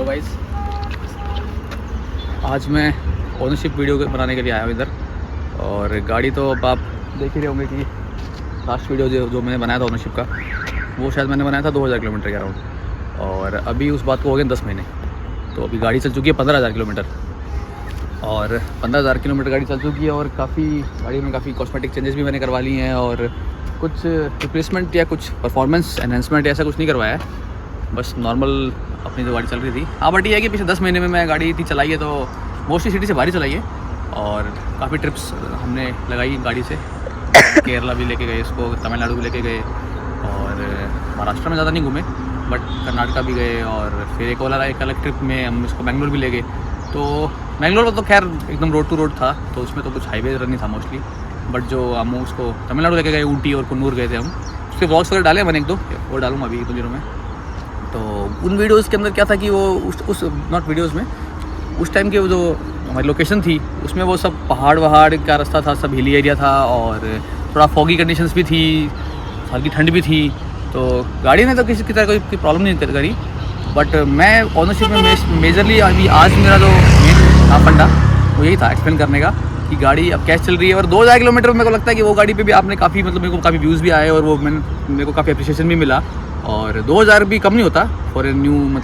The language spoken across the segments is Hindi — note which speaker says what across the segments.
Speaker 1: गाइस, आज मैं ओनरशिप वीडियो बनाने के लिए आया हूँ इधर। और गाड़ी तो अब आप देख ही रहे होंगे कि लास्ट वीडियो जो मैंने बनाया था ओनरशिप का, वो शायद मैंने बनाया था 2000 किलोमीटर के अराउंड। और अभी उस बात को हो गए 10 महीने। तो अभी गाड़ी चल चुकी है 15,000 किलोमीटर। और 15,000 किलोमीटर गाड़ी चल चुकी है और गाड़ी में काफ़ी कॉस्मेटिक चेंजेस भी मैंने करवा लिए हैं। और कुछ रिप्लेसमेंट या कुछ परफॉर्मेंस एनहेंसमेंट ऐसा कुछ नहीं करवाया है, बस नॉर्मल अपनी जो गाड़ी चल रही थी। हाँ, बट ये है कि पिछले 10 महीने में मैं गाड़ी इतनी चलाई है तो मोस्टली सिटी से बाहर ही चलाई है। और काफ़ी ट्रिप्स हमने लगाई गाड़ी से। केरला भी लेके गए इसको, तमिलनाडु भी लेके गए, और महाराष्ट्र में ज़्यादा नहीं घूमे बट कर्नाटका भी गए। और फिर एक अलग ट्रिप में हम इसको बेंगलोर भी ले गए। तो बेंगलोर तो खैर एकदम रोड टू रोड था, तो उसमें तो कुछ हाईवे रन नहीं था मोस्टली। बट जो हम उसको तमिलनाडु लेके गए, ऊटी और कुन्नूर गए थे हम। उसके ब्लॉग्स वगैरह डाले मैंने एक दो, वो डालूँगा अभी 1-2 दिनों में। तो उन वीडियोज़ के अंदर क्या था कि वो उस नॉट वीडियोज़ में उस टाइम की वो जो हमारी लोकेशन थी उसमें वो सब पहाड़ वहाड़ का रास्ता था, सब हिली एरिया था और थोड़ा फॉगी कंडीशंस भी थी, हल्की ठंड भी थी। तो गाड़ी ने तो किसी की तरह कोई प्रॉब्लम नहीं करी। बट मैं ऑनरशिप में मेजरली अभी आज मेरा जो मेन फंडा वो यही था एक्सप्लेन करने का कि गाड़ी अब कैसे चल रही है। और 2000 किलोमीटर मेरे को लगता है कि वो गाड़ी पे भी आपने काफ़ी मेरे को काफ़ी व्यूज़ भी आए और वो मेरे को काफ़ी अप्रिशिएशन भी मिला। और 2000 भी कम नहीं होता for a new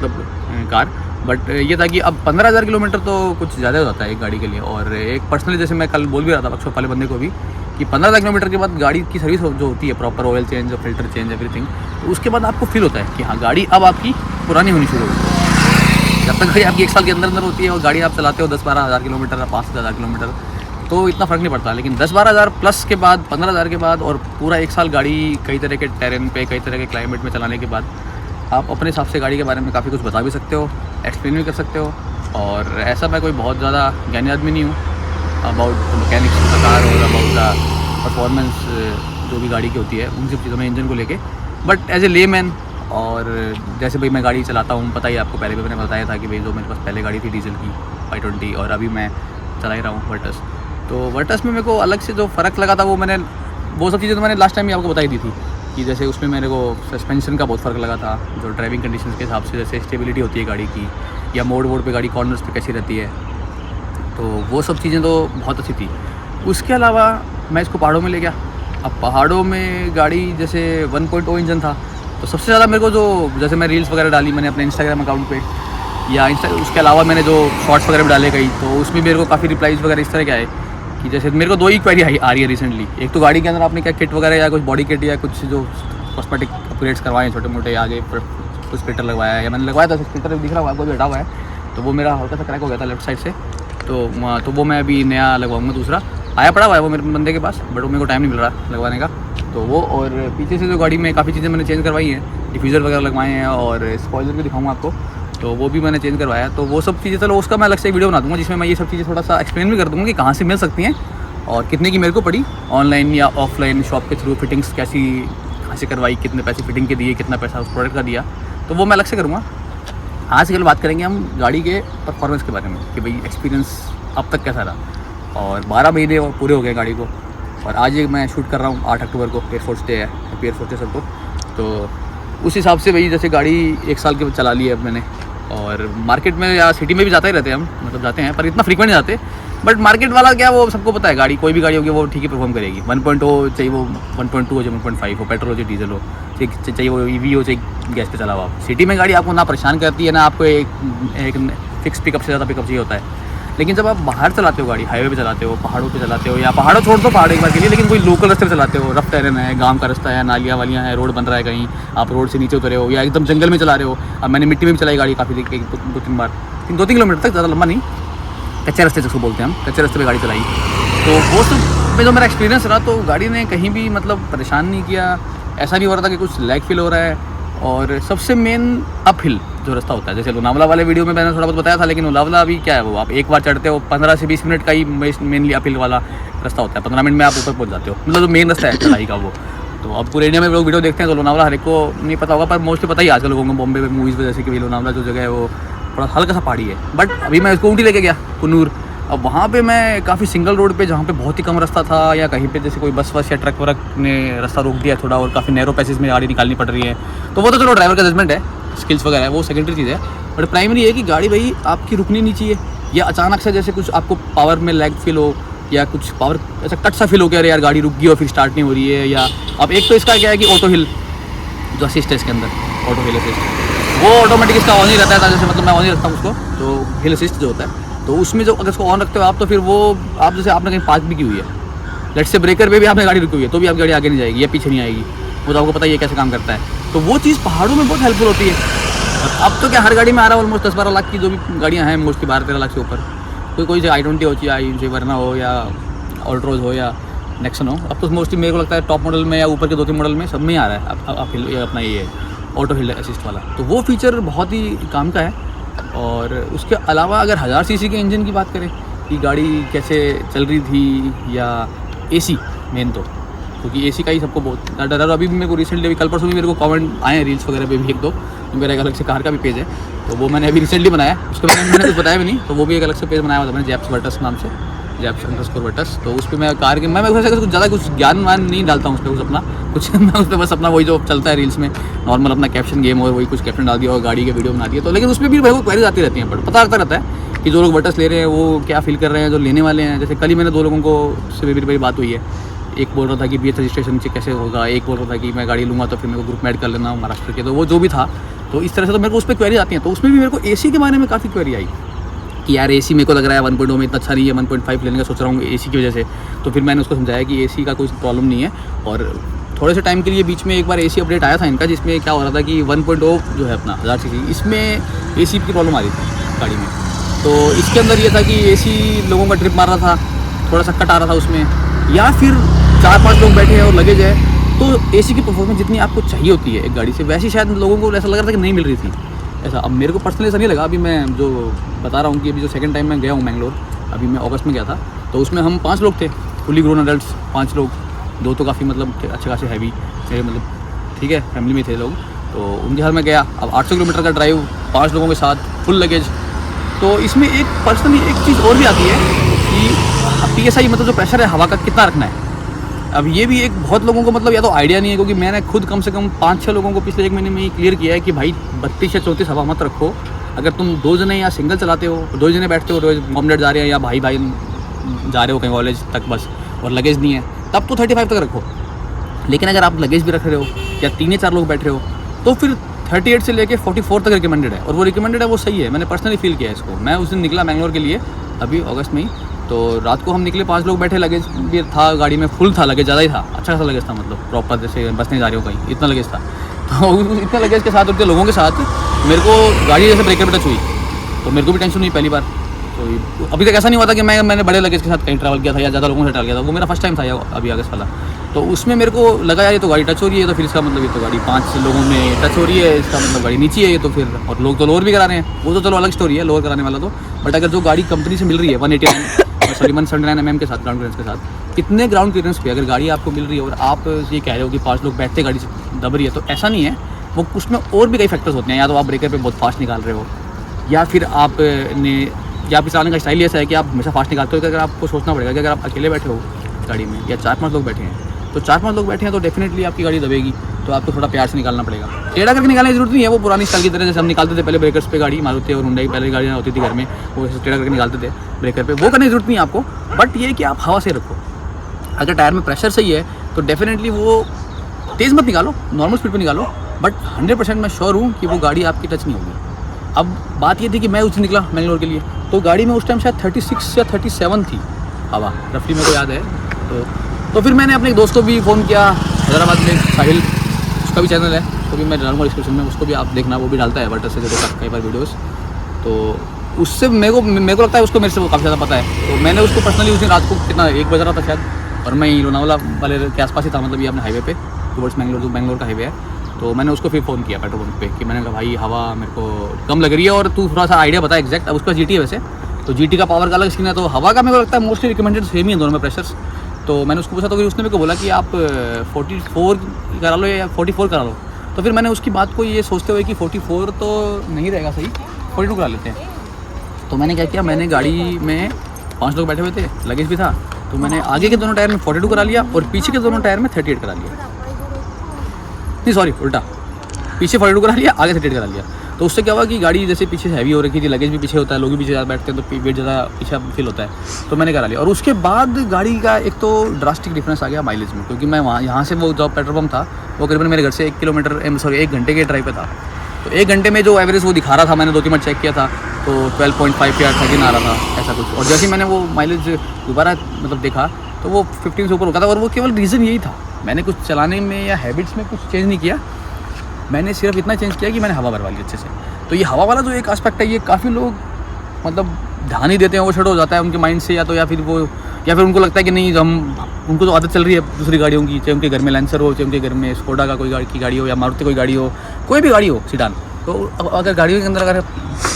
Speaker 1: car. But ये था कि अब 15,000 किलोमीटर तो कुछ ज़्यादा हो जाता है एक गाड़ी के लिए। और एक पर्सनली जैसे मैं कल बोल भी रहा था वर्कशॉप वाले बंदे को भी कि 15,000 किलोमीटर के बाद गाड़ी की सर्विस जो होती है, proper oil change, filter change, everything, तो उसके बाद आपको फील होता है कि हाँ गाड़ी अब आपकी पुरानी होनी शुरू होगी। जब तक गाड़ी आपकी 1 साल के अंदर होती है और गाड़ी आप चलाते हो 10-12 हज़ार किलोमीटर या 5,000 किलोमीटर तो इतना फ़र्क नहीं पड़ता। लेकिन 10-12 हज़ार प्लस के बाद, 15,000 के बाद और पूरा 1 साल गाड़ी कई तरह के टेरेन पे, कई तरह के क्लाइमेट में चलाने के बाद आप अपने हिसाब से गाड़ी के बारे में काफ़ी कुछ बता भी सकते हो, एक्सप्लेन भी कर सकते हो। और ऐसा मैं कोई बहुत ज़्यादा ज्ञानी आदमी नहीं हूँ अबाउट मैकेनिक्स का कार और अबाउट द परफॉर्मेंस जो भी गाड़ी की होती है उन सब चीज़ों में, इंजन को लेके। बट एज ए लेमैन, और जैसे भाई मैं गाड़ी चलाता हूँ, पता ही आपको पहले भी मैंने बताया था कि भाई जो मेरे पास पहले गाड़ी थी डीजल की 520 और अभी मैं चला ही रहा हूँ वर्टस। तो वर्टस में मेरे को अलग से जो फ़र्क लगा था वो सब चीज़ें तो मैंने लास्ट टाइम ही आपको बताई दी थी कि जैसे उसमें मेरे को सस्पेंशन का बहुत फ़र्क लगा था, जो ड्राइविंग कंडीशंस के हिसाब से जैसे स्टेबिलिटी होती है गाड़ी की, या मोड़ पे गाड़ी कॉर्नर्स पे कैसी रहती है। तो वो सब चीज़ें तो बहुत अच्छी थी। उसके अलावा मैं इसको पहाड़ों में ले गया। अब पहाड़ों में गाड़ी जैसे 1.0 इंजन था, तो सबसे ज़्यादा मेरे को जो जैसे मैं रील्स वगैरह डाली मैंने अपने इंस्टाग्राम अकाउंट पे, या उसके अलावा मैंने जो शॉर्ट्स वगैरह भी डाले गई, तो उसमें मेरे को काफ़ी रिप्लाइज़ वगैरह इस तरह के आए कि जैसे मेरे को 2 ही क्वेरी आ रही है रिसेंटली। एक तो गाड़ी के अंदर आपने क्या किट वगैरह या कुछ बॉडी किट या कुछ जो कॉस्मेटिक अपग्रेड्स करवाए हैं, छोटे मोटे, आगे कुछ स्प्लिटर लगवाया है, या मैंने लगवाया था स्प्लिटर दिख रहा हुआ आपको बैठा हुआ है, तो वो मेरा हल्का सा क्रैक हो गया था लेफ्ट साइड से। तो वो मैं अभी नया लगवाऊंगा, दूसरा आया पड़ा हुआ है वो मेरे बंदे के पास, बट वो मेरे को टाइम नहीं मिल रहा लगवाने का। तो वो, और पीछे से जो गाड़ी में काफ़ी चीज़ें मैंने चेंज करवाई हैं, डिफ्यूज़र वगैरह लगवाए हैं, और स्पॉइलर भी दिखाऊंगा आपको, तो वो भी मैंने चेंज करवाया। तो वो सब चीज़ें, चलो उसका मैं अलग से वीडियो बना दूँगा जिसमें मैं ये सब चीज़ें थोड़ा सा एक्सप्लेन भी कर दूँगा कि कहाँ से मिल सकती हैं और कितने की मेरे को पड़ी, ऑनलाइन या ऑफलाइन शॉप के थ्रू, फिटिंग्स कैसी कहाँ से करवाई, कितने पैसे फिटिंग के दिए, कितना पैसा उस प्रोडक्ट का दिया, तो वो मैं अलग से करूँगा। आज कल बात करेंगे हम गाड़ी के परफॉर्मेंस के बारे में कि भाई एक्सपीरियंस अब तक कैसा रहा। और 12 महीने पूरे हो गए गाड़ी को, और आज मैं शूट कर रहा हूँ 8 अक्टूबर को, एयरफोर्स डे है, हैप्पी एयरफोर्स डे सबको। तो उस हिसाब से भाई जैसे गाड़ी 1 साल के चला ली है अब मैंने, और मार्केट में या सिटी में भी जाते ही रहते हैं हम, मतलब जाते हैं पर इतना फ्रीक्वेंट नहीं जाते। बट मार्केट वाला क्या, वो सबको पता है गाड़ी कोई भी गाड़ी होगी वो ठीक ही परफॉर्म करेगी। 1.0 चाहिए वो 1.2 हो, चाहे 1.5 हो, पेट्रोल हो चाहे डीजल हो, चाहिए वो ईवी हो चाहे गैस पे चला हुआ। सिटी में गाड़ी आपको ना परेशान करती है ना आपको एक फिक्स पिकअप से ज़्यादा पिकअप चाहिए होता है। लेकिन जब आप बाहर चलाते हो गाड़ी, हाईवे पे चलाते हो, पहाड़ों पे चलाते हो, या पहाड़ों छोड़ दो पहाड़ एक बार के लिए, लेकिन कोई लोकल रास्ते पे चलाते हो, रफ टेरेन है, गांव का रास्ता है, नालियाँ वालियाँ हैं, रोड बन रहा है, कहीं आप रोड से नीचे उतरे हो या एकदम जंगल में चला रहे हो। अब मैंने मिट्टी में भी चलाई गाड़ी काफ़ी 2-3 बार, 2-3 किलोमीटर तक, ज़्यादा लंबा नहीं, कच्चे रास्ते जिसको बोलते हैं हम, कच्चे रास्ते पे गाड़ी चलाई। तो वो सब में जो मेरा एक्सपीरियंस रहा, तो गाड़ी ने कहीं भी मतलब परेशान नहीं किया, ऐसा नहीं हो रहा था कि कुछ लैग फील हो रहा है। और सबसे मेन अप हिल जो रास्ता होता है, जैसे लोनावला वाले वीडियो में मैंने थोड़ा बहुत बताया था, लेकिन लोनावला अभी क्या है, वो आप एक बार चढ़ते हो 15 से 20 मिनट का ही मेनली अप हिल वाला रास्ता होता है, 15 मिनट में आप ऊपर पहुंच जाते हो, मतलब जो मेन रास्ता है चढ़ाई का वो। तो अब पूरे इंडिया में लोग वीडियो देखते हैं तो लोनावला हर एक को नहीं पता होगा, पर मोस्टली पता ही आजकल लोगों को बॉम्बे में मूवीज़ वजह से कि लोनावला जो जगह है वो थोड़ा हल्का सा पहाड़ी है। बट अभी मैं इसको ऊटी लेके गया कुन्नूर, अब वहाँ पे मैं काफ़ी सिंगल रोड पे, जहाँ पे बहुत ही कम रास्ता था, या कहीं पे जैसे कोई बस या ट्रक वरक ने रास्ता रोक दिया थोड़ा, और काफ़ी नैरो पैसेज में गाड़ी निकालनी पड़ रही है, तो वो तो चलो ड्राइवर का जजमेंट है, स्किल्स वगैरह है, वो सेकेंडरी चीज़ है। बट प्राइमरी ये है कि गाड़ी भाई आपकी रुकनी नहीं चाहिए, या अचानक से जैसे कुछ आपको पावर में लैग फील हो या कुछ पावर ऐसा कट सा फील हो गया, अरे यार गाड़ी रुक गई और फिर स्टार्ट नहीं हो रही है। या अब एक तो इसका क्या है कि ऑटो हिल जो असिस्ट है इसके अंदर, ऑटो हिल असिस्ट वो ऑटोमेटिक इसका ऑन ही रहता है, जैसे मतलब मैं ऑन ही रखता हूँ उसको, तो हिल असिस्ट जो होता है, तो उसमें जो अगर इसको ऑन रखते हो आप, तो फिर वो आप जैसे आपने कहीं पार्क भी की हुई है, लेट्स से ब्रेकर पे भी आपने गाड़ी रुकी हुई है, तो भी आपकी गाड़ी आगे नहीं जाएगी या पीछे नहीं आएगी, वो तो आपको पता ही है कैसे काम करता है। तो वो चीज़ पहाड़ों में बहुत हेल्पफुल होती है। अब तो क्या हर गाड़ी में आ रहा है ऑलमोस्ट 10-12 लाख की जो भी गाड़ियाँ हैं, मोस्टली 12-13 लाख से ऊपर, कोई से i20 हो या वरना हो या ऑल्ट्रोज हो या नेक्सन हो। अब तो मोस्टली मेरे को लगता है टॉप मॉडल में या ऊपर के 2-3 मॉडल में सब में आ रहा है अब अपना ये ऑटो हिल असिस्ट वाला, तो वो फीचर बहुत ही काम का है। और उसके अलावा अगर 1000 सीसी के इंजन की बात करें कि गाड़ी कैसे चल रही थी, या एसी मेन तो, क्योंकि एसी का ही सबको बहुत डर है। अभी भी मेरे को रिसेंटली अभी कल परसों भी मेरे को कमेंट आए हैं रील्स वगैरह पे भी 1-2, मेरा एक अलग से कार का भी पेज है, तो वो मैंने अभी रिसेंटली बनाया, उसके बारे में मैंने कुछ बताया भी नहीं, तो वो भी एक अलग से पेज बनाया हुआ था मैंने, जैप्स वर्टस नाम से, जैप्स अंडरस्कोर वर्टस। तो उस पर मैं कार के मैं कुछ ज़्यादा कुछ ज्ञान वान नहीं डालता हूँ उस पर, कुछ अपना कुछ मैं उस पर बस अपना वही जो चलता है रील्स में नॉर्मल अपना कैप्शन गेम और वही कुछ कैप्शन डाल दिया और गाड़ी के वीडियो बना दिया। तो लेकिन उसमें भी मेरे को क्वेरीज आती रहती हैं, बट पता लगता रहता है कि जो लोग वर्टस ले रहे हैं वो क्या फील कर रहे हैं, जो लेने वाले हैं। जैसे कल ही मैंने 2 लोगों को से मेरी बात हुई है, एक बोल रहा था कि BS रजिस्ट्रेशन से कैसे होगा, एक बोल रहा था कि मैं गाड़ी लूँगा तो फिर मेरे को ग्रुप में ऐड कर लेना महाराष्ट्र के, तो वो जो भी था, तो इस तरह से तो मेरे को उस पर क्वेरी आती हैं। तो उसमें भी मेरे को AC के बारे में काफ़ी क्वेरी आई कि यार AC मेरे को लग रहा है 1.0 में इतना अच्छा नहीं है, 1.5 लेने का सोच रहा हूँ AC की वजह से। तो फिर मैंने उसको समझाया कि AC का कोई प्रॉब्लम नहीं है, और थोड़े से टाइम के लिए बीच में एक बार AC अपडेट आया था इनका, जिसमें क्या हो रहा था कि 1.0 जो है अपना 1000 सीसी, इसमें AC की प्रॉब्लम आ रही थी गाड़ी में। तो इसके अंदर ये था कि AC लोगों का ट्रिप मार रहा था, थोड़ा सा कट आ रहा था उसमें, या फिर 4-5 लोग बैठे हैं और लगेज है, तो AC की परफॉर्मेंस जितनी आपको चाहिए होती है एक गाड़ी से, वैसी शायद लोगों को ऐसा लग रहा था कि नहीं मिल रही थी ऐसा। अब मेरे को पर्सनली ऐसा नहीं लगा। अभी मैं जो बता रहा हूँ कि अभी जो सेकंड टाइम मैं गया हूँ मैंगलोर, अभी मैं अगस्त में गया था, तो उसमें हम 5 लोग थे, फुली ग्रोन अडल्ट्स 5 लोग, 2 तो काफ़ी मतलब अच्छे खासे हैवी मेरे मतलब ठीक है फैमिली में थे लोग, तो उनके साथ मैं गया। अब 800 किलोमीटर का ड्राइव 5 लोगों के साथ, फुल लगेज। तो इसमें एक पर्सनली एक चीज़ और भी आती है कि PSI मतलब जो प्रेशर है हवा का कितना रखना है। अब ये भी एक बहुत लोगों को मतलब या तो आइडिया नहीं है, क्योंकि मैंने खुद कम से कम 5-6 लोगों को पिछले 1 महीने में ही क्लियर किया है कि भाई 32 या 34 हवा मत रखो। अगर तुम 2 जने या सिंगल चलाते हो, 2 जने बैठते हो, रोज मॉम डैड जा रहे हैं या भाई जा रहे हो कहीं कॉलेज तक बस, और लगेज नहीं है, तब तो 35 तक रखो। लेकिन अगर आप लगेज भी रख रहे हो या 3 या 4 लोग बैठ रहे हो, तो फिर 38 से लेके 44 तक रिकमेंडेड है, और वो रिकमेंडेड है, वो सही है। मैंने पर्सनली फील किया है इसको। मैं उस दिन निकला मैंगलोर के लिए अभी अगस्त में ही, तो रात को हम निकले, 5 लोग बैठे, लगेज भी था गाड़ी में, फुल था लगेज, ज़्यादा ही था, अच्छा खासा लगेज था, मतलब प्रॉपर जैसे बस नहीं जा रही हो कहीं, इतना लगेज था। तो इतना लगेज के साथ, उतने लोगों के साथ मेरे को गाड़ी जैसे ब्रेकर पे टच हुई, तो मेरे को भी टेंशन हुई पहली बार। तो अभी तक ऐसा नहीं हुआ था कि मैंने बड़े लगेज के साथ कहीं ट्रैवल किया था या ज़्यादा लोगों से ट्रैवल किया था, वो मेरा फर्स्ट टाइम था अभी अगस्त वाला। तो उसमें मेरे को लगा यार ये तो गाड़ी टच हो रही है, तो फिर इसका मतलब ये तो गाड़ी 5 लोगों में टच हो रही है, इसका मतलब गाड़ी नीचे है ये, तो फिर और लोग तो लोअर भी करा रहे हैं, वो तो चलो अलग स्टोरी है लोअर कराने वाला तो। बट अगर जो गाड़ी कंपनी से मिल रही है 179 mm के साथ ग्राउंड क्लियरेंस के साथ, इतने ग्राउंड क्लियरेंस पे अगर गाड़ी आपको मिल रही है और आप ये कह रहे हो कि 5 लोग बैठते गाड़ी से दब रही है, तो ऐसा नहीं है। वो उसमें और भी कई फैक्टर्स होते हैं, या तो आप ब्रेकर पे बहुत फास्ट निकाल रहे हो, या फिर आपने या आप चलाने का स्टाइल ऐसा है कि आप हमेशा फास्ट निकालते हो। कि अगर आपको सोचना पड़ेगा कि अगर आप अकेले बैठे हो गाड़ी में या 4-5 लोग बैठे हैं, तो 4-5 लोग बैठे हैं तो डेफिनेटली आपकी गाड़ी दबेगी, तो आपको थोड़ा प्यार से निकालना पड़ेगा। टेढ़ा करके निकालने की जरूरत नहीं है, वो पुरानी स्टाइल की तरह जैसे हम निकालते थे पहले ब्रेकर्स पे गाड़ी, मारुति और हुंडई पहले गाड़ियाँ होती थी घर में, वो टेढ़ा करके निकालते थे ब्रेकर पे, वो करने की जरूरत नहीं है आपको। बट ये कि आप हवा से रखो, अगर टायर में प्रेशर सही है तो डेफिनेटली वो तेज़ मत निकालो, नॉर्मल स्पीड पर निकालो, बट 100% मैं श्योर हूँ कि वो गाड़ी आपकी टच नहीं होगी। अब बात ये थी कि मैं उस दिन निकला मैंगलोर के लिए, तो गाड़ी में उस टाइम शायद 36 या 37 थी हवा, रफली मेरे को याद है। तो फिर मैंने अपने एक दोस्त को भी फ़ोन किया हैदराबाद में, साहिल, उसका भी चैनल है, तो भी मैं डालूंगा डिस्क्रिप्शन में, उसको भी आप देखना, वो भी डालता है वर्टस से देखो कई बार वीडियोस। तो उससे मेरे को लगता है उसको मेरे से वो काफ़ी ज़्यादा पता है। तो मैंने उसको पर्सनली उस दिन रात को कितना 1 बज रहा था शायद, और मैं लोनावाला वाले के आसपास ही था, मतलब ये अपने हाईवे पे टुवर्ड्स मैंगलोर, जो मैंगलोर का हाईवे है। तो मैंने उसको फिर फ़ोन किया पेट्रोल पंप पे कि मैंने कहा भाई हवा मेरे को कम लग रही है और तू थोड़ा सा आइडिया बता एग्जैक्ट। अब उसका GT है वैसे, तो GT का पावर का अलग स्कीम है, तो हवा का मेरे को लगता है मोस्टली रिकमेंडेड सेम ही है दोनों में प्रेशर्स। तो मैंने उसको पूछा, तो फिर उसने मेरे को बोला कि आप 44 करा लो या 44 करा लो। तो फिर मैंने उसकी बात को ये सोचते हुए कि 44 तो नहीं रहेगा सही, 42 करा लेते हैं। तो मैंने क्या किया, मैंने गाड़ी में 5 लोग बैठे हुए थे, लगेज भी था, तो मैंने आगे के दोनों टायर में 42 करा लिया और पीछे के दोनों टायर में 38 करा लिया। नहीं सॉरी उल्टा, पीछे 42 करा लिया, आगे 38 करा लिया। तो उससे क्या हुआ कि गाड़ी जैसे पीछे से हैवी हो रखी थी, लगेज भी पीछे होता है, लोग भी पीछे ज़्यादा बैठते हैं तो वेट ज़्यादा पीछे फील होता है, तो मैंने करा लिया। और उसके बाद गाड़ी का एक तो ड्रास्टिक डिफरेंस आ गया माइलेज में, क्योंकि मैं यहाँ से वो जो पेट्रोल पम्प था वो करीबन मेरे घर से 1 किलोमीटर 1 घंटे के ड्राइव पे था। तो 1 घंटे में जो एवरेज वो दिखा रहा था, मैंने 2-3 बार चेक किया था, तो 12.5 या 13 आ रहा था ऐसा कुछ। और जैसे ही मैंने वो माइलेज दोबारा मतलब देखा तो वो 15 से ऊपर होता था। और वो केवल रीज़न यही था, मैंने कुछ चलाने में या हैबिट्स में कुछ चेंज नहीं किया, मैंने सिर्फ इतना चेंज किया कि मैंने हवा भरवा ली अच्छे से। तो ये हवा वाला जो एक एस्पेक्ट है, ये काफ़ी लोग मतलब ध्यान ही देते हैं, वो छट हो जाता है उनके माइंड से, या फिर उनको लगता है कि नहीं उनको तो आदत चल रही है दूसरी गाड़ियों की, चाहे उनके घर में लैंसर हो, चाहे उनके घर में स्कोडा का कोई गाड़ी हो, या मारुति कोई गाड़ी हो, कोई भी गाड़ी हो सीडान। तो अगर गाड़ियों के अंदर अगर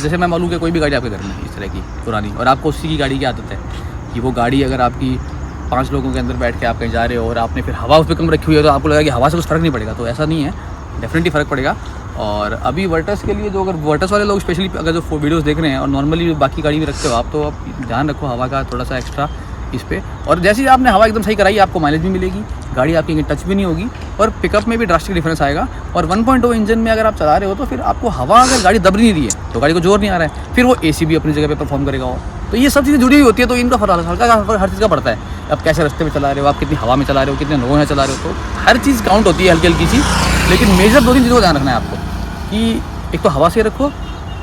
Speaker 1: जैसे मैं मालूम कि कोई भी गाड़ी आपके घर में इस तरह की पुरानी, और आपको उसी की गाड़ी की आदत है कि वो गाड़ी अगर आपकी 5 लोगों के अंदर बैठ के आप कहीं जा रहे हो और आपने फिर हवा उस पर कम रखी हुई है, तो आपको लगा कि हवा से कुछ फ़र्क नहीं पड़ेगा, तो ऐसा नहीं है, डेफिनेटली फ़र्क पड़ेगा। और अभी वर्टस के लिए जो अगर वर्टस वाले लोग स्पेशली अगर जो वीडियोस देख रहे हैं और नॉर्मली बाकी गाड़ी भी रखते हो आप, तो आप ध्यान रखो हवा का थोड़ा सा एक्स्ट्रा इस पे। और जैसे ही आपने हवा एकदम सही कराई, आपको माइलेज भी मिलेगी, गाड़ी आपकी कहीं टच भी नहीं होगी, और पिकअप में भी ड्रास्टिक डिफरेंस आएगा। और 1.0 इंजन में अगर आप चला रहे हो तो फिर आपको हवा अगर गाड़ी दब नहीं रही है तो गाड़ी को जोर नहीं आ रहा है, फिर वो AC भी अपनी जगह पे परफॉर्म करेगा। वो तो ये सब चीज़ें जुड़ी हुई होती है, तो इनका हल्का हर चीज़ का पड़ता है। आप कैसे रास्ते में चला रहे हो, आप कितनी हवा में चला रहे हो, कितने लोगों में चला रहे हो, तो हर चीज़ काउंट होती है हल्की सी। लेकिन मेजर 2-3 चीज़ों को ध्यान रखना है आपको कि एक तो हवा से रखो,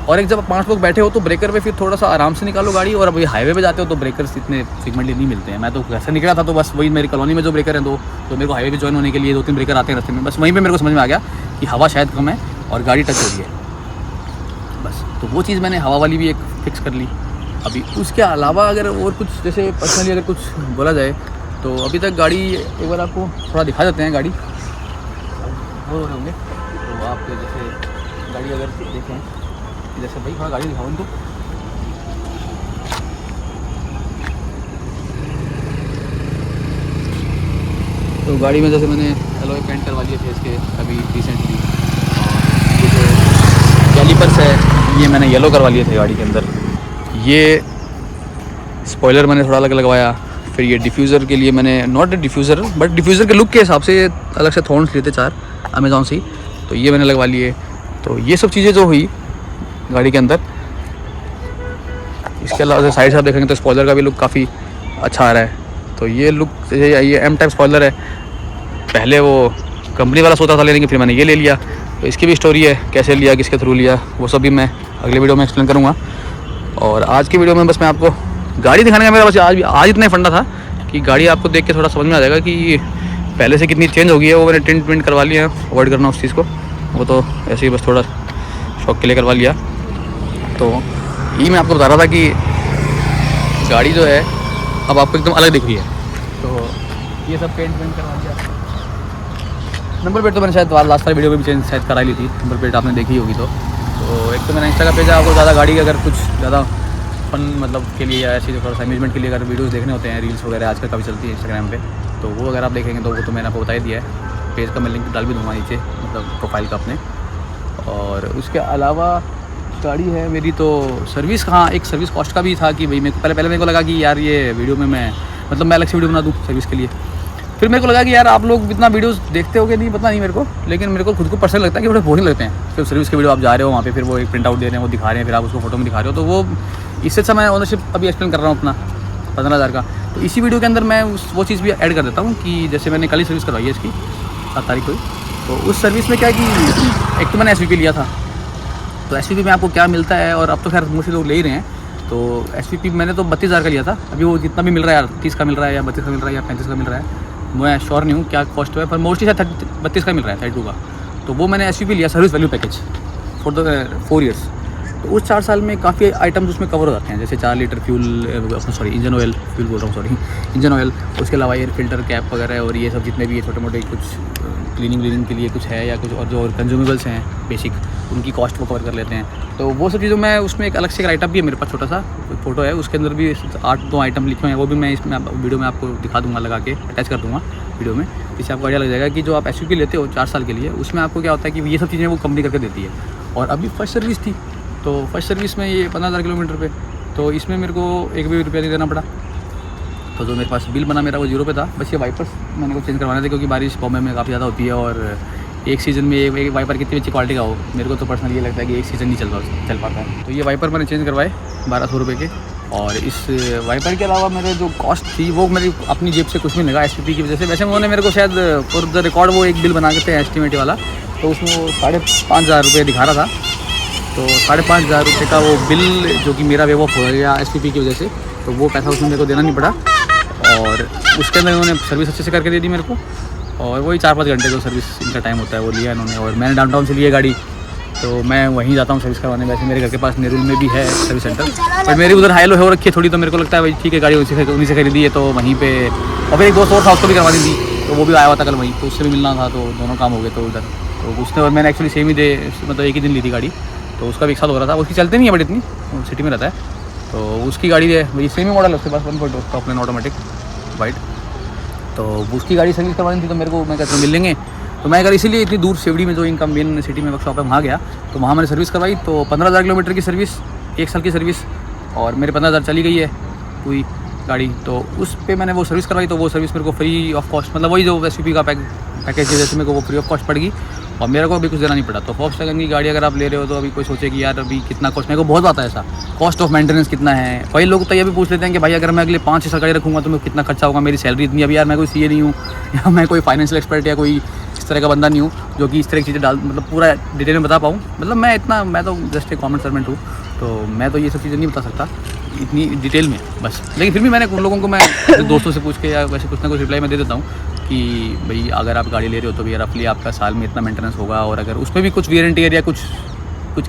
Speaker 1: और एक जब 5 लोग बैठे हो तो ब्रेकर पे फिर थोड़ा सा आराम से निकालो गाड़ी। और अभी हाईवे पे जाते हो तो ब्रेकर्स इतने फ्रीक्वेंटली नहीं मिलते हैं। मैं तो घर से निकला था तो बस वही मेरी कॉलोनी में जो ब्रेकर हैं तो मेरे को हाईवे पे ज्वाइन होने के लिए 2-3 ब्रेकर आते हैं रास्ते में, बस वहीं पे मेरे को समझ में आ गया कि हवा शायद कम है और गाड़ी टच हो रही है बस। तो वो चीज़ मैंने हवा वाली भी एक फिक्स कर ली। अभी उसके अलावा अगर और कुछ जैसे पर्सनली अगर कुछ बोला जाए तो अभी तक गाड़ी एक बार आपको थोड़ा दिखा देते हैं। गाड़ी वो होंगे तो आप जैसे गाड़ी अगर देखें, जैसे भाई थोड़ा गाड़ी दिखाओ इनको। तो गाड़ी में जैसे मैंने एलॉय पेंट करवा लिए थे इसके अभी रिसेंटली। ये जो कैलिपर्स है ये मैंने येलो करवा लिए थे गाड़ी के अंदर। ये स्पॉइलर मैंने थोड़ा अलग लगवाया। फिर ये डिफ्यूज़र के लिए मैंने not a diffuser but diffuser के लुक के हिसाब से अलग से थॉर्न्स लिए थे 4 अमेज़ॉन से, तो ये मैंने लगवा लिए। तो ये सब चीज़ें जो हुई गाड़ी के अंदर। इसके अलावा साइड से आप देखेंगे तो स्पॉइलर का भी लुक काफ़ी अच्छा आ रहा है। तो ये लुक ये M टाइप स्पॉइलर है। पहले वो कंपनी वाला सोचा था लेने की, फिर मैंने ये ले लिया। तो इसकी भी स्टोरी है, कैसे लिया, किसके थ्रू लिया, वो सब भी मैं अगले वीडियो में एक्सप्लेन करूँगा। और आज की वीडियो में बस मैं आपको गाड़ी दिखाने का मेरा बस आज इतना ही फंडा था कि गाड़ी आपको देख के थोड़ा समझ में आ जाएगा कि पहले से कितनी चेंज हो गई है। वो मैंने टिंट विंट करवा लिया है, अवॉइड करना उस चीज़ को, वो तो ऐसे ही बस थोड़ा शौक के लिए करवा लिया। तो ये मैं आपको बता रहा था कि गाड़ी जो है अब आपको एकदम अलग दिख रही है। तो ये सब पेंट वेंट करवा लिया। नंबर प्लेट तो मैंने शायद लास्ट वाली वीडियो में भी चेंज शायद करा ली थी, नंबर प्लेट आपने देखी होगी। तो एक तो मेरा इंस्टा का पेज है, आपको ज़्यादा गाड़ी का अगर कुछ ज़्यादा फन मतलब के लिए या ऐसी थोड़ा सा अम्यूजमेंट के लिए अगर वीडियोस देखने होते हैं, रील्स वगैरह आजकल काफ़ी चलती है इंस्टाग्राम पे, तो वो अगर आप देखेंगे तो वो तो मैंने आपको बता ही दिया है। पेज का मैं लिंक डाल भी दूँगा नीचे, मतलब प्रोफाइल का अपने। और उसके अलावा गाड़ी है मेरी तो सर्विस, हाँ एक सर्विस कॉस्ट का भी था कि भाई मेरे को पहले मेरे को लगा कि यार ये वीडियो में मैं मतलब मैं अलग से वीडियो बना दूँ सर्विस के लिए। फिर मेरे को लगा कि यार आप लोग इतना वीडियोस देखते हो कि नहीं पता नहीं मेरे को, लेकिन मेरे को खुद को पर्सनल लगता है कि बड़े बोरिंग लगते हैं। फिर सर्विस के वीडियो आप जा रहे हो वहाँ पे, फिर वो एक प्रिंट आउट दे रहे हैं, वो दिखा रहे हैं, फिर आप उसको फोटो में दिखा रहे हो। तो वो इससे अच्छा मैं ओनरशिप अभी एक्सप्लेन कर रहा हूँ अपना 15,000 का। तो इसी वीडियो के अंदर मैं वो चीज़ भी ऐड कर देता हूँ कि जैसे मैंने कल ही सर्विस करवाई है इसकी 7 तारीख को। तो उस सर्विस में क्या कि एक तो मैंने SVP लिया था, तो SVP में आपको क्या मिलता है, और अब तो खैर मोस्टली लोग ले ही रहे हैं। तो SVP मैंने तो 32,000 का लिया था। अभी वो जितना भी मिल रहा है 30 का मिल रहा है या 32 का मिल रहा है या 35 का मिल रहा है, मैं श्योर नहीं हूँ क्या कॉस्ट है, पर मोस्टली शायद 32 का मिल रहा है 32 का। तो वो मैंने SVP लिया, service value package for the 4 years. तो उस 4 साल में काफ़ी आइटम्स उसमें कवर हो जाते हैं, जैसे 4 litre fuel, sorry engine oil, fuel बोल रहा हूँ सॉरी, इंजन ऑयल। उसके अलावा एयर फिल्टर कैप वगैरह और ये सब जितने भी छोटे मोटे कुछ क्लीनिंग के लिए कुछ है या कुछ और जो कंज्यूमेबल्स हैं बेसिक, उनकी कॉस्ट वो कवर कर लेते हैं। तो वो सब चीज़ों में उसमें एक अलग से एक राइटअप भी है मेरे पास, छोटा सा फोटो है, उसके अंदर भी 8 आइटम लिखे हुए हैं। वो भी मैं इसमें वीडियो में आपको दिखा दूँगा, लगा के अटैच कर दूँगा वीडियो में, इससे आपको आइडिया लग जाएगा कि जो आप SVP लेते हो 4 साल के लिए, उसमें आपको क्या होता है कि ये सब चीज़ें वो कंपनी करके देती है। और अभी फर्स्ट सर्विस थी, तो फर्स्ट सर्विस में ये 15,000 किलोमीटर पे, तो इसमें मेरे को 1 भी रुपया नहीं देना पड़ा। तो जो मेरे पास बिल बना मेरा वो 0 पे था। बस ये वाइपर्स मैंने को चेंज करवाने थे, क्योंकि बारिश बॉम्बे में काफ़ी ज़्यादा होती है और एक सीज़न में एक वाइपर कितनी अच्छी क्वालिटी का हो, मेरे को तो पर्सनली ये लगता है कि एक सीज़न नहीं चल पाता है। तो ये वाइपर मैंने चेंज करवाए 1200 रुपये के। और इस वाइपर के अलावा मेरे जो कॉस्ट थी वो मेरी अपनी जेब से कुछ नहीं लगा SPP की वजह से। वैसे उन्होंने मेरे को शायद फॉर द रिकॉर्ड वो एक बिल बना के थे एस्टिमेट वाला, तो उसमें वो 5,500 रुपये दिखा रहा था। तो 5,500 रुपये का वो बिल जो कि मेरा वे ऑफ हो गया SPP की वजह से, तो वो पैसा उसमें मेरे को देना नहीं पड़ा। और उसके अंदर उन्होंने सर्विस अच्छे से करके दे दी मेरे को। और वही 4-5 घंटे जो सर्विस इनका टाइम होता है वो लिया इन्होंने। और मैंने डाउनटाउन से लिया गाड़ी, तो मैं वहीं जाता हूँ सर्विस करवाने। वैसे मेरे घर के पास नेरुल में भी है सर्विस सेंटर, पर मेरी उधर हाई लो हो रखी है थोड़ी, तो मेरे को लगता है भाई ठीक है गाड़ी उन्हीं से खरीदी है तो वहीं पे। और फिर एक दोस्त और था उसको भी करवानी थी, तो वो भी आया हुआ था कल वहीं, तो उससे भी मिलना था, तो दोनों काम हो गए। तो उधर तो उसने और मैंने एक्चुअली सेम ही मतलब एक ही दिन ली थी गाड़ी, तो उसका भी एक साल हो रहा था। उसकी चलती नहीं है बट इतनी, सिटी में रहता है, तो उसकी गाड़ी है वही सेम ही मॉडल है उसके पास 1.2 टॉप लाइन ऑटोमेटिक वाइट। तो उसकी गाड़ी सर्विस करवानी थी, तो मेरे को मैं कहता हूँ मिल लेंगे। तो मैं अगर इसीलिए इतनी दूर सेवड़ी में जो इनका मेन सिटी में वर्कशॉप है वहाँ गया, तो वहाँ मैंने सर्विस करवाई। तो 15,000 किलोमीटर की सर्विस, 1 साल की सर्विस, और मेरे 15,000 चली गई है पूरी गाड़ी। तो उस पर मैंने वो सर्विस करवाई, तो वो सर्विस मेरे को फ्री ऑफ कॉस्ट, मतलब वही जो SPP का पैकेज है जैसे मेरे को वो फ्री ऑफ कॉस्ट पड़ गई, और मेरे को अभी कुछ देना नहीं पड़ा। तो फॉक्सवैगन की गाड़ी अगर आप ले रहे हो तो अभी कोई सोचे कि यार अभी कितना कॉस्ट, मेरे को बहुत आता है ऐसा कॉस्ट ऑफ मेंटेनेंस कितना है। कई लोग तो ये भी पूछ लेते हैं कि भाई अगर मैं अगले 5-6 साल गाड़ी रखूँगा तो मैं कितना खर्चा होगा, मेरी सैलरी इतनी। अभी यार मैं कोई CA नहीं हूँ या मैं कोई फाइनेंशियल एक्सपर्ट या कोई इस तरह का बंदा नहीं हूँ जो कि इस तरह की चीज़ें मतलब पूरा डिटेल में बता पाऊँ। मतलब मैं तो जस्ट एक कॉमन सर्वेंट हूँ, तो मैं तो ये सब चीज़ें नहीं बता सकता इतनी डिटेल में बस। लेकिन फिर भी मैंने उन लोगों को मैं दोस्तों से पूछ के या वैसे कुछ ना कुछ रिप्लाई मैं दे देता हूँ कि भाई अगर आप गाड़ी ले रहे हो तो भैया रफली आपका साल में इतना मेंटेनेंस होगा, और अगर उसमें भी कुछ वेरिएंट या कुछ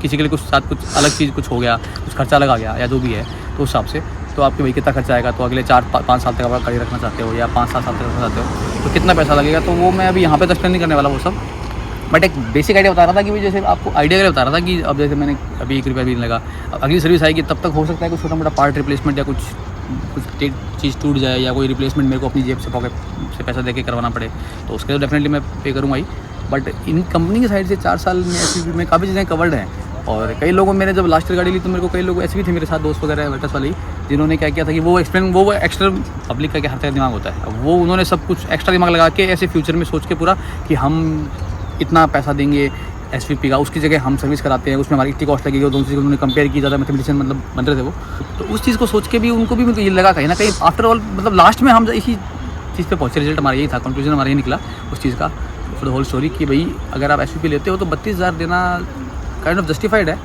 Speaker 1: किसी के लिए कुछ साथ कुछ अलग चीज़ कुछ हो गया, कुछ खर्चा लगा गया या जो भी है, तो उस हिसाब से तो आपके भाई कितना खर्चा आएगा। तो अगले 4-5 साल तक आप गाड़ी रखना चाहते हो या 5-7 साल तक रखना चाहते हो तो कितना पैसा लगेगा। तो वो मैं अभी यहाँ पे एक्सप्लेन नहीं करने वाला वो सब, बट एक बेसिक आइडिया बता रहा था कि भाई जैसे आपको आइडिया अगर बता रहा था कि अब जैसे मैंने अभी 1 रुपया भी नहीं लगा, अब अगली सर्विस आएगी तब तक हो सकता है कुछ छोटा मोटा पार्ट रिप्लेसमेंट या कुछ चीज़ टूट जाए या कोई रिप्लेसमेंट मेरे को अपनी जेब से पॉकेट से पैसा देके करवाना पड़े, तो उसके लिए डेफिनेटली मैं पे करूँगा ही। बट इन कंपनी की साइड से 4 साल में SPP में काफ़ी चीज़ें कवर्ड हैं। और कई लोगों मैंने जब लास्ट ईयर गाड़ी ली तो मेरे को कई लोग ऐसे भी थे मेरे साथ दोस्त वगैरह वेटर्स वाले, जिन्होंने क्या किया था कि वो एक्स्ट्रा पब्लिक का क्या हर तरह दिमाग होता है, अब वो उन्होंने सब कुछ एक्स्ट्रा दिमाग लगा के ऐसे फ्यूचर में सोच के पूरा कि हम इतना पैसा देंगे SPP का, उसकी जगह हम सर्विस कराते हैं, उसमें हमारी इतनी कॉस्ट लगेगी, और दोनों चीज़ उन्होंने कंपेयर की, ज़्यादा मैथमेटिशियन मतलब बन रहे थे वो। तो उस चीज़ को सोच के भी उनको भी मुझे ये लगा कहीं ना कहीं आफ्टर ऑल मतलब लास्ट में हम इसी चीज़ पे पहुँचे, रिजल्ट हमारा यही था, कंक्लूजन हमारा यही निकला उस चीज़ का फॉर द होल स्टोरी कि भाई अगर आप SPP लेते हो तो 32,000 देना काइंड ऑफ जस्टिफाइड है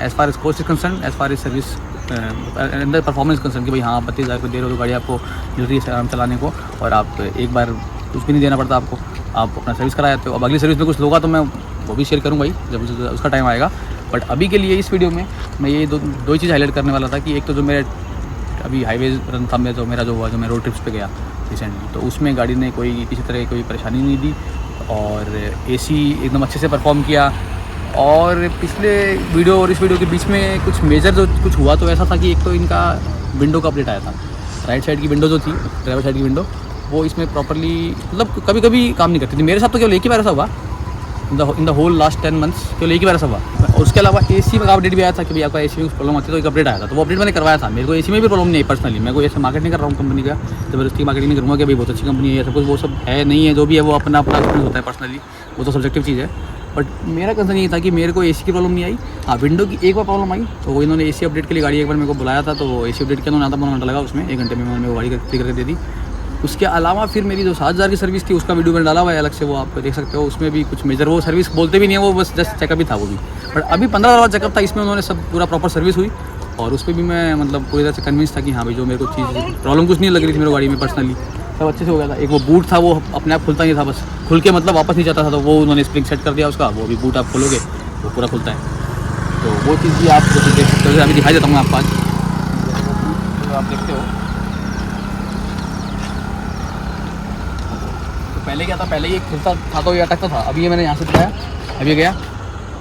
Speaker 1: as far as cost is concern, as far as service अंदर परफॉर्मेंस कंसर्न कि भाई हाँ 32,000 रुपये दे रहे हो तो गाड़ी आपको मिल रही है आराम चलाने को, और आप एक बार कुछ भी नहीं देना पड़ता आपको, आप अपना सर्विस करा जाते हो। अब अगली सर्विस में कुछ लोगा तो मैं वो भी शेयर करूँगा ही जब उसका टाइम आएगा। बट अभी के लिए इस वीडियो में मैं ये दो ही चीज़ हाईलाइट करने वाला था कि एक तो जो मेरे अभी हाईवे रन था जो मेरा जो हुआ, जो मैं रोड ट्रिप्स पे गया रिसेंटली, तो उसमें गाड़ी ने कोई किसी तरह की कोई परेशानी नहीं दी, और AC एकदम अच्छे से परफॉर्म किया। और पिछले वीडियो और इस वीडियो के बीच में कुछ मेजर जो कुछ हुआ तो ऐसा था कि एक तो इनका विंडो का अपडेट आया था, राइट साइड की विंडो जो थी ड्राइवर साइड की विंडो, वो इसमें प्रॉपरली मतलब कभी कभी काम नहीं करती थी। मेरे साथ तो केवल एक ही बार ऐसा हुआ in the whole last 10 months, केवल एक ही बार ऐसा हुआ। और उसके अलावा AC में अपडेट भी आया था कि भाई आपका AC में कुछ प्रॉब्लम आती है तो एक अपडेट आया था, तो वो अपडेट मैंने करवाया था। मेरे को AC में भी प्रॉब्लम नहीं है पर्सनली, मैं कोई ऐसे मार्केट नहीं कर रहा हूँ कंपनी का, जबरदस्ती मार्केटिंग नहीं करूँगा कि भाई बहुत अच्छी कंपनी है सब कुछ, वो सब है नहीं है, जो भी है वो अपना एक्सपीरियंस होता है पर्सनली, वो तो सब्जेक्टिव चीज़ है। बट मेरा कंसर्न ये था कि मेरे को AC की प्रॉब्लम नहीं आई, हाँ विंडो की एक बार प्रॉब्लम आई, तो वो इन्होंने AC अपडेट के लिए गाड़ी एक बार मेरे को बुलाया था, तो AC अपडेट किया उन्होंने, आधा पौना घंटा लगा उसमें, 1 घंटे में उन्होंने वो गाड़ी फ्री करके दे दी। उसके अलावा फिर मेरी जो 7,000 की सर्विस थी उसका वीडियो मैंने डाला हुआ है अलग से, वो आप देख सकते हो, उसमें भी कुछ मेजर वो सर्विस बोलते भी नहीं है, वो बस जस्ट चेकअप ही था वो भी। बट अभी 15,000 वाला चेकअप था, इसमें उन्होंने सब पूरा प्रॉपर सर्विस हुई, और उस पर भी मैं मतलब पूरी तरह से कन्विंस था कि हाँ भाई जो मेरे को चीज़ प्रॉब्लम कुछ नहीं लग रही थी मेरी गाड़ी में पर्सनली, सब अच्छे से हो गया था। एक वो बूट था वो अपने आप खुलता नहीं था, बस खुल के मतलब वापस नहीं जाता था, तो वो उन्होंने स्प्रिंग सेट कर दिया उसका, वो भी बूट आप खोलोगे वो पूरा खुलता है। तो वो चीज़ भी आप देख सकते हो, अभी दिखाई देता हूँ आपको आज, तो आप देखते हो। तो पहले क्या था, पहले ये खुलता था तो ये अटकता था, अभी ये मैंने यहाँ से दिखाया, अभी ये गया,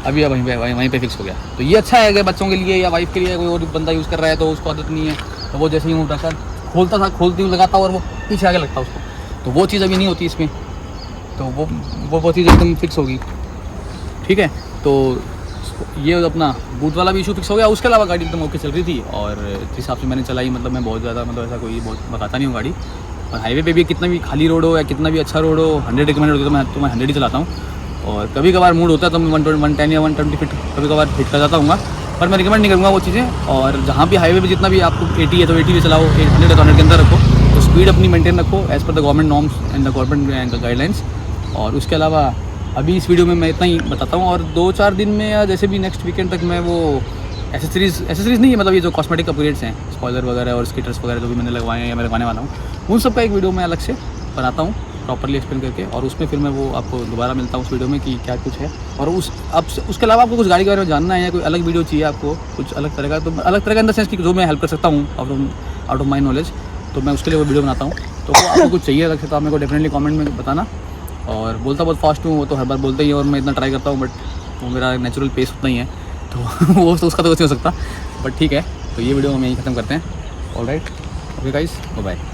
Speaker 1: अभी ये वहीं पे फिक्स हो गया। तो ये अच्छा है अगर बच्चों के लिए या वाइफ के लिए कोई और बंदा यूज़ कर रहा है तो उसको आदत नहीं है, तो वो जैसे ही उठा कर खोलता था, खोलती हूँ लगाता और वो पीछे आगे लगता उसको, तो वो चीज़ अभी नहीं होती इसमें, तो वो चीज़ एकदम फिक्स होगी। ठीक है, तो ये अपना बूट वाला भी इशू फिक्स हो गया। उसके अलावा गाड़ी एकदम ओके चल रही थी, और जिस हिसाब से मैंने चलाई मतलब मैं बहुत ज़्यादा मतलब ऐसा कोई बहुत बताता नहीं हूँ गाड़ी, और हाईवे पे भी कितना भी खाली रोड हो या कितना भी अच्छा रोड हो 100 रिकमेंड होती है तो मैं 100 ही चलाता हूँ। और कभी कभार मूड होता है तो मैं 110 या 120 फीट कभी कभार हिट कर जाता हूँ, पर मैं रिकमेंड नहीं करूँगा वो चीज़ें। और जहाँ भी हाईवे पे जितना भी आपको 80 है तो 80 भी चलाओ, 100 है तो 100 के अंदर रखो, तो स्पीड अपनी मेंटेन रखो as per the government norms and the government guidelines. और उसके अलावा अभी इस वीडियो में मैं इतना ही बताता हूँ, और 2-4 दिन में या जैसे भी नेक्स्ट वीकेंड तक मैं वो एसेसरीज़ नहीं है, मतलब ये जो कॉस्मेटिक अपग्रेड्स हैं, स्पॉइलर वगैरह और स्कीटर्स वगैरह जो भी मैंने लगवाए हैं या मैं लगवाने वाला हूँ, उन सब का एक वीडियो मैं अलग से बनाता हूँ प्रॉपर्ली एक्सप्लेन करके, और उसमें फिर मैं वो आपको दोबारा मिलता हूँ उस वीडियो में कि क्या कुछ है। और उसके अलावा आपको कुछ गाड़ी के बारे में जानना है या कोई अलग वीडियो चाहिए आपको कुछ अलग तरह का, तो अलग तरह का इन द सेंस कि जो मैं हेल्प कर सकता हूँ आउट ऑफ माई नॉलेज, तो मैं उसके लिए वो वीडियो बनाता हूँ। तो वो आपको कुछ चाहिए अलग से तो आप मेरे को डेफिनेटली कमेंट में बताना। और बोलता बहुत फास्ट हूँ, वो तो हर बार बोलते ही है, और मैं इतना ट्राई करता हूँ, बट वो मेरा नेचुरल पेस उतना ही है, तो वो तो उसका तो कुछ नहीं हो सकता, बट ठीक है। तो ये वीडियो हम यहीं ख़त्म करते हैं। Alright, okay guys, bye bye.